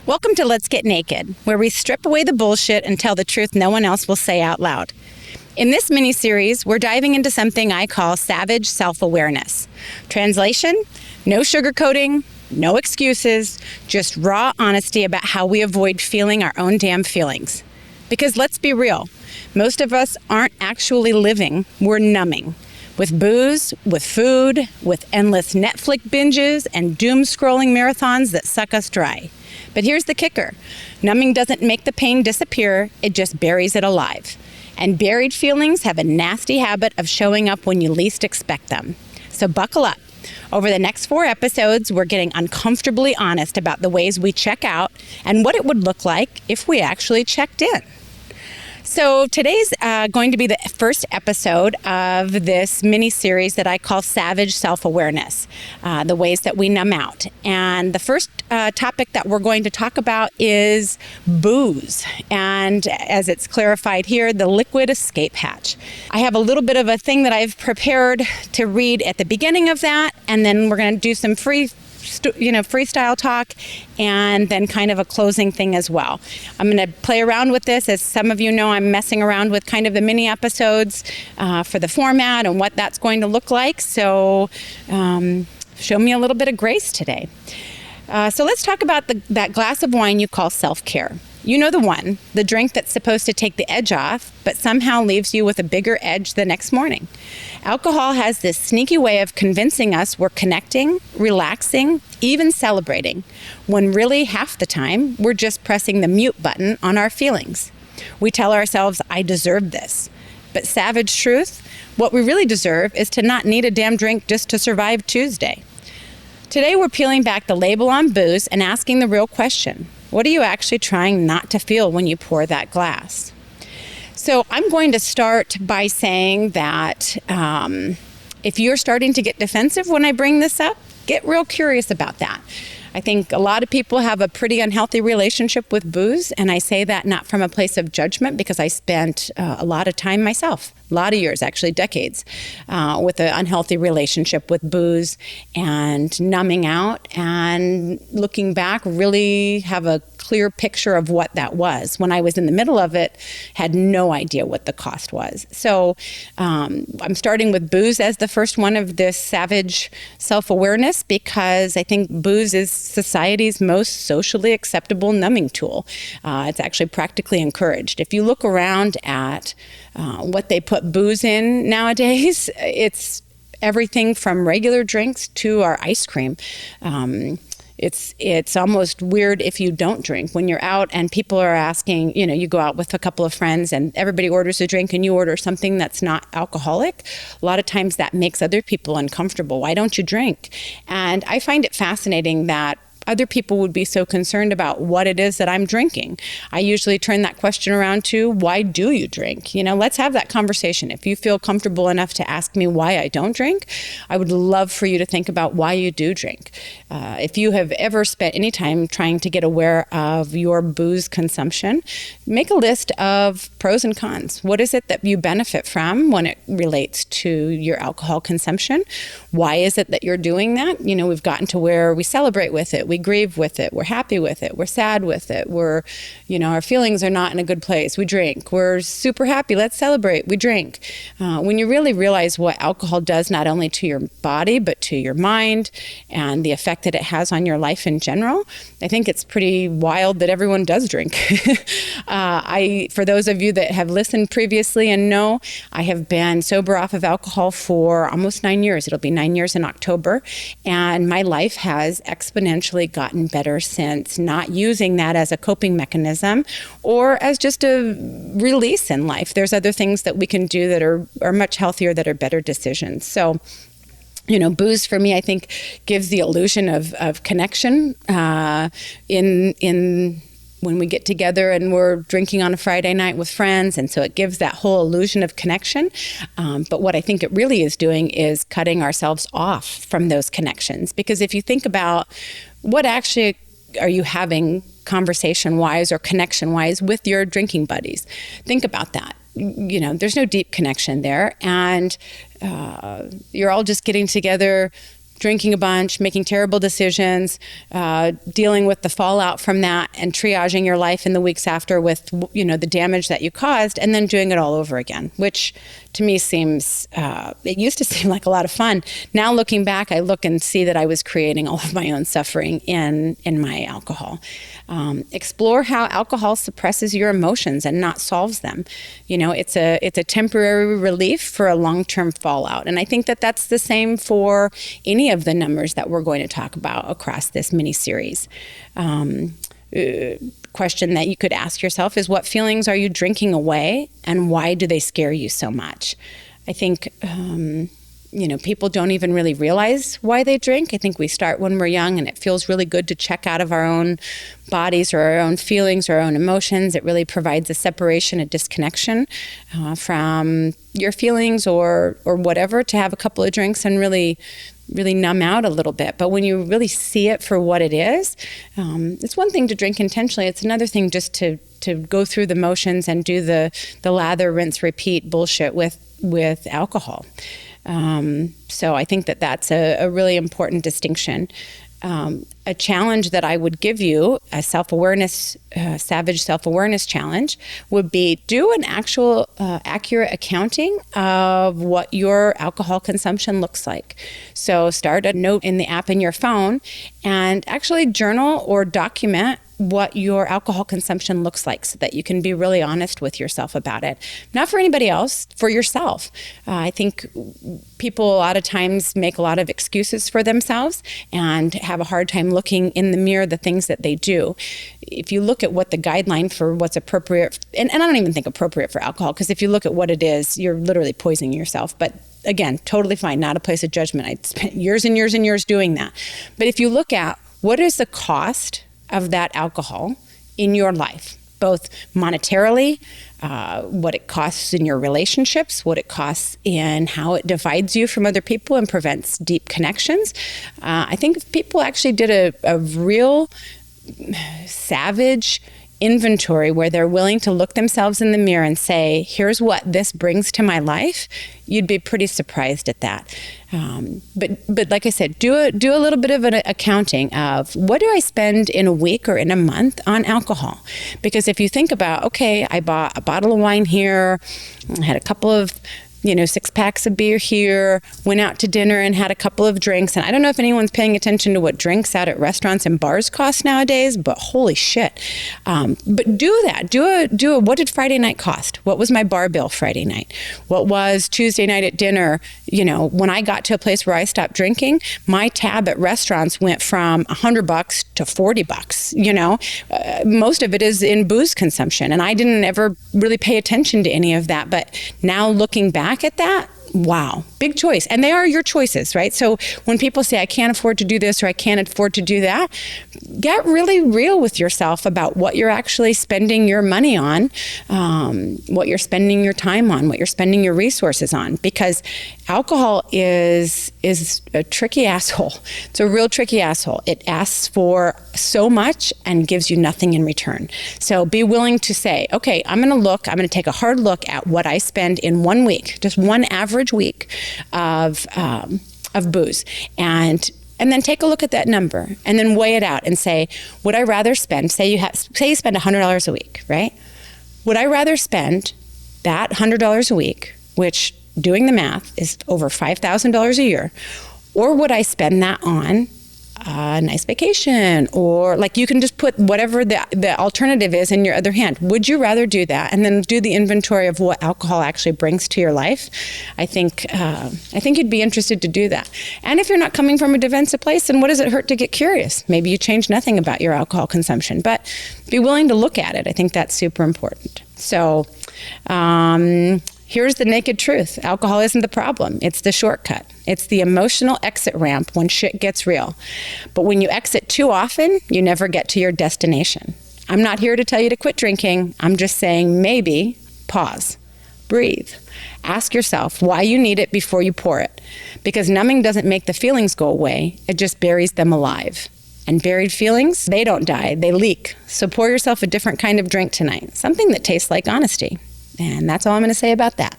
Welcome to Let's Get Naked, where we strip away the bullshit and tell the truth no one else will say out loud. In this mini-series, we're diving into something I call savage self-awareness. Translation: no sugarcoating, no excuses, just raw honesty about how we avoid feeling our own damn feelings. Because let's be real, most of us aren't actually living, we're numbing. With booze, with food, with endless Netflix binges and doom-scrolling marathons that suck us dry. But here's the kicker. Numbing doesn't make the pain disappear, it just buries it alive. And buried feelings have a nasty habit of showing up when you least expect them. So buckle up. Over the next 4 episodes, we're getting uncomfortably honest about the ways we check out and what it would look like if we actually checked in. So today's going to be the first episode of this mini-series that I call Savage Self-Awareness, the ways that we numb out. And the first topic that we're going to talk about is booze. And as it's clarified here, the liquid escape hatch. I have a little bit of a thing that I've prepared to read at the beginning of that, and then we're going to do some freestyle talk, and then kind of a closing thing as well. I'm going to play around with this. As some of you know, I'm messing around with kind of the mini episodes for the format and what that's going to look like. So show me a little bit of grace today. So let's talk about that glass of wine you call self-care. You know the one, the drink that's supposed to take the edge off, but somehow leaves you with a bigger edge the next morning. Alcohol has this sneaky way of convincing us we're connecting, relaxing, even celebrating, when really half the time we're just pressing the mute button on our feelings. We tell ourselves, I deserve this. But savage truth, what we really deserve is to not need a damn drink just to survive Tuesday. Today we're peeling back the label on booze and asking the real question. What are you actually trying not to feel when you pour that glass? So I'm going to start by saying that if you're starting to get defensive when I bring this up, get real curious about that. I think a lot of people have a pretty unhealthy relationship with booze, and I say that not from a place of judgment because I spent a lot of time myself, a lot of years, actually decades, with an unhealthy relationship with booze and numbing out, and looking back, really have a clear picture of what that was. When I was in the middle of it, had no idea what the cost was. So I'm starting with booze as the first one of this savage self-awareness because I think booze is society's most socially acceptable numbing tool. It's actually practically encouraged. If you look around at what they put booze in nowadays, it's everything from regular drinks to our ice cream. It's almost weird if you don't drink. When you're out and people are asking, you go out with a couple of friends and everybody orders a drink and you order something that's not alcoholic, a lot of times that makes other people uncomfortable. Why don't you drink? And I find it fascinating that other people would be so concerned about what it is that I'm drinking. I usually turn that question around to, why do you drink? Let's have that conversation. If you feel comfortable enough to ask me why I don't drink, I would love for you to think about why you do drink. If you have ever spent any time trying to get aware of your booze consumption, make a list of pros and cons. What is it that you benefit from when it relates to your alcohol consumption? Why is it that you're doing that? We've gotten to where we celebrate with it. We grieve with it. We're happy with it. We're sad with it. Our feelings are not in a good place. We drink. We're super happy. Let's celebrate. We drink. When you really realize what alcohol does not only to your body, but to your mind and the effect that it has on your life in general, I think it's pretty wild that everyone does drink. For those of you that have listened previously and know, I have been sober off of alcohol for almost 9 years. It'll be 9 years in October. And my life has exponentially gotten better since, not using that as a coping mechanism or as just a release in life. There's other things that we can do that are much healthier, that are better decisions. So booze for me, I think, gives the illusion of connection in when we get together and we're drinking on a Friday night with friends. And so it gives that whole illusion of connection. But what I think it really is doing is cutting ourselves off from those connections. Because if you think about what actually are you having conversation-wise or connection-wise with your drinking buddies, think about that. There's no deep connection there. And you're all just getting together drinking a bunch, making terrible decisions, dealing with the fallout from that, and triaging your life in the weeks after with, the damage that you caused, and then doing it all over again, which to me seems, it used to seem like a lot of fun. Now looking back, I look and see that I was creating all of my own suffering in my alcohol. Explore how alcohol suppresses your emotions and not solves them. It's a temporary relief for a long-term fallout. And I think that that's the same for any of the numbers that we're going to talk about across this mini-series. Question that you could ask yourself is, what feelings are you drinking away, and why do they scare you so much? I think, people don't even really realize why they drink. I think we start when we're young, and it feels really good to check out of our own bodies or our own feelings or our own emotions. It really provides a separation, a disconnection from your feelings or whatever, to have a couple of drinks and really numb out a little bit. But when you really see it for what it is, it's one thing to drink intentionally. It's another thing just to go through the motions and do the lather, rinse, repeat bullshit with alcohol. So I think that that's a really important distinction. A challenge that I would give you, a self-awareness, savage self-awareness challenge, would be do an actual accurate accounting of what your alcohol consumption looks like. So start a note in the app in your phone and actually journal or document what your alcohol consumption looks like, so that you can be really honest with yourself about it. Not for anybody else, for yourself. I think people a lot of times make a lot of excuses for themselves and have a hard time looking in the mirror the things that they do. If you look at what the guideline for what's appropriate, and I don't even think appropriate for alcohol, because if you look at what it is, you're literally poisoning yourself. But again, totally fine, not a place of judgment. I spent years and years and years doing that. But if you look at what is the cost of that alcohol in your life, both monetarily, what it costs in your relationships, what it costs in how it divides you from other people and prevents deep connections. I think if people actually did a real savage inventory where they're willing to look themselves in the mirror and say, here's what this brings to my life, you'd be pretty surprised at that. But like I said, do a little bit of an accounting of, what do I spend in a week or in a month on alcohol? Because if you think about, okay, I bought a bottle of wine here, I had a couple of 6 packs of beer here, went out to dinner and had a couple of drinks. And I don't know if anyone's paying attention to what drinks out at restaurants and bars cost nowadays, but holy shit. But do that. Do a, what did Friday night cost? What was my bar bill Friday night? What was Tuesday night at dinner? When I got to a place where I stopped drinking, my tab at restaurants went from $100 to $40. Most of it is in booze consumption. And I didn't ever really pay attention to any of that. But now looking back at that, wow, big choice. And they are your choices, right? So when people say, I can't afford to do this or I can't afford to do that, get really real with yourself about what you're actually spending your money on, what you're spending your time on, what you're spending your resources on. Because alcohol is a tricky asshole. It's a real tricky asshole. It asks for so much and gives you nothing in return. So be willing to say, okay, I'm going to take a hard look at what I spend in 1 week, just one average week of booze, and then take a look at that number and then weigh it out and say, would I rather spend, say you spend $100 a week, right? Would I rather spend that $100 a week, which doing the math is over $5,000 a year, or would I spend that on a nice vacation, or like you can just put whatever the alternative is in your other hand. Would you rather do that and then do the inventory of what alcohol actually brings to your life? I think you'd be interested to do that. And if you're not coming from a defensive place, then what does it hurt to get curious? Maybe you change nothing about your alcohol consumption, but be willing to look at it. I think that's super important. So here's the naked truth. Alcohol isn't the problem. It's the shortcut. It's the emotional exit ramp when shit gets real. But when you exit too often, you never get to your destination. I'm not here to tell you to quit drinking. I'm just saying maybe pause, breathe. Ask yourself why you need it before you pour it. Because numbing doesn't make the feelings go away. It just buries them alive. And buried feelings, they don't die, they leak. So pour yourself a different kind of drink tonight. Something that tastes like honesty. And that's all I'm going to say about that.